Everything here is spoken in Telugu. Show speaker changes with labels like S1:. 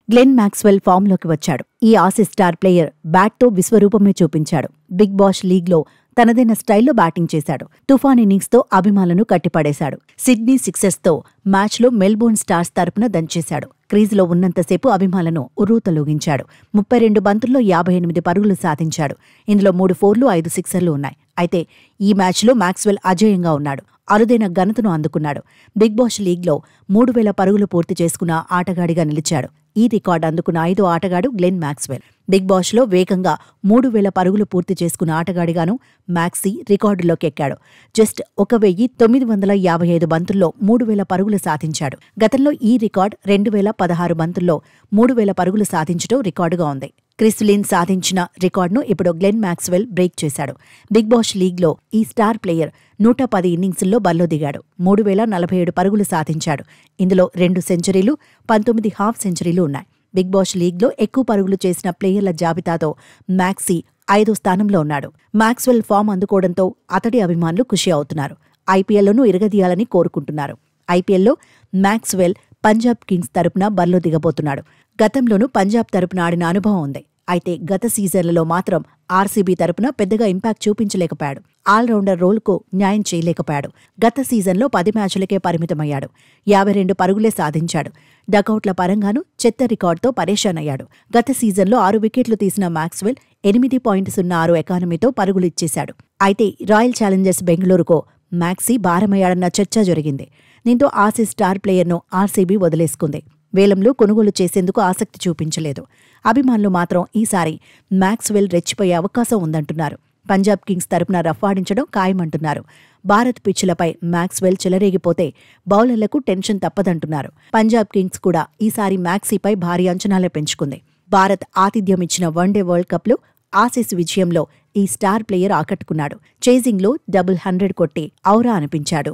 S1: గ్లెన్ మాక్స్వెల్ ఫామ్లోకి వచ్చాడు. ఈ ఆసీస్ స్టార్ ప్లేయర్ బ్యాట్తో విశ్వరూపమే చూపించాడు. బిగ్ బాష్ లీగ్లో తనదైన స్టైల్లో బ్యాటింగ్ చేశాడు. తుఫాన్ ఇన్నింగ్స్తో అభిమానులను కట్టిపడేశాడు. సిడ్నీ సిక్సర్స్తో మ్యాచ్లో మెల్బోర్న్ స్టార్స్ తరపున దంచేశాడు. క్రీజులో ఉన్నంతసేపు అభిమానులను ఉర్రూతలూగించాడు. 32 బంతుల్లో 58 పరుగులు సాధించాడు. ఇందులో 3 4లు 5 సిక్సర్లు ఉన్నాయి. అయితే ఈ మ్యాచ్లో మాక్స్వెల్ అజేయంగా ఉన్నాడు. అరుదైన ఘనతను అందుకున్నాడు. బిగ్ బాష్ లీగ్లో 3000 పరుగులు పూర్తి చేసుకున్న ఆటగాడిగా నిలిచాడు. ఈ రికార్డు అందుకున్న 5వ ఆటగాడు గ్లెన్ మాక్స్వెల్. బిగ్ బాష్లో వేగంగా 3000 పరుగులు పూర్తి చేసుకున్న ఆటగాడిగాను మాక్సీ రికార్డులోకి ఎక్కాడు. జస్ట్ 1955 బంతుల్లో 3000 పరుగులు సాధించాడు. గతంలో ఈ రికార్డు 2016 బంతుల్లో 3000 పరుగులు సాధించడం రికార్డుగా ఉంది. క్రిస్ లిన్ సాధించిన రికార్డును ఇప్పుడు గ్లెన్ మాక్స్వెల్ బ్రేక్ చేశాడు. బిగ్ బాష్ లీగ్లో ఈ స్టార్ ప్లేయర్ 110 ఇన్నింగ్స్ల్లో బరిలో దిగాడు. 3047 పరుగులు సాధించాడు. ఇందులో 2 సెంచరీలు, 19 హాఫ్ సెంచరీలు ఉన్నాయి. బిగ్ బాష్ లీగ్లో ఎక్కువ పరుగులు చేసిన ప్లేయర్ల జాబితాతో మాక్సీ 5వ స్థానంలో ఉన్నాడు. మాక్స్వెల్ ఫామ్ అందుకోవడంతో అతడి అభిమానులు ఖుషి అవుతున్నారు. ఐపీఎల్లోనూ ఇరగదీయాలని కోరుకుంటున్నారు. ఐపీఎల్లో మాక్స్వెల్ పంజాబ్ కింగ్స్ తరపున బరిలో దిగబోతున్నాడు. గతంలోనూ పంజాబ్ తరపున ఆడిన అనుభవం ఉంది. అయితే గత సీజన్లలో మాత్రం ఆర్సీబీ తరపున పెద్దగా ఇంపాక్ట్ చూపించలేకపోయాడు. ఆల్రౌండర్ రోల్కు న్యాయం చేయలేకపోయాడు. గత సీజన్లో 10 మ్యాచ్లకే పరిమితమయ్యాడు. 52 పరుగులే సాధించాడు. డకౌట్ల పరంగానూ చెత్త రికార్డుతో పరేషాన్ అయ్యాడు. గత సీజన్లో 6 వికెట్లు తీసిన మాక్స్వెల్ 8.06 ఎకానమీతో పరుగులిచ్చేశాడు. అయితే రాయల్ ఛాలెంజర్స్ బెంగళూరుకో మాక్సీ భారమయ్యాడన్న చర్చ జరిగింది. దీంతో ఆసీస్ స్టార్ ప్లేయర్ను ఆర్సీబీ వదిలేసుకుంది. వేలంలో కొనుగోలు చేసేందుకు ఆసక్తి చూపించలేదు. అభిమానులు మాత్రం ఈసారి మాక్స్వెల్ రెచ్చిపోయే అవకాశం ఉందంటున్నారు. పంజాబ్ కింగ్స్ తరపున రఫ్ఫాడించడం ఖాయమంటున్నారు. భారత్ పిచ్చులపై మాక్స్వెల్ చెలరేగిపోతే బౌలర్లకు టెన్షన్ తప్పదంటున్నారు. పంజాబ్ కింగ్స్ కూడా ఈసారి మాక్సీపై భారీ అంచనాలే పెంచుకుంది. భారత్ ఆతిథ్యమిచ్చిన వన్డే వరల్డ్ కప్లో ఆసీస్ విజయంలో ఈ స్టార్ ప్లేయర్ ఆకట్టుకున్నాడు. చేజింగ్లో 100 కొట్టి ఔరా అనిపించాడు.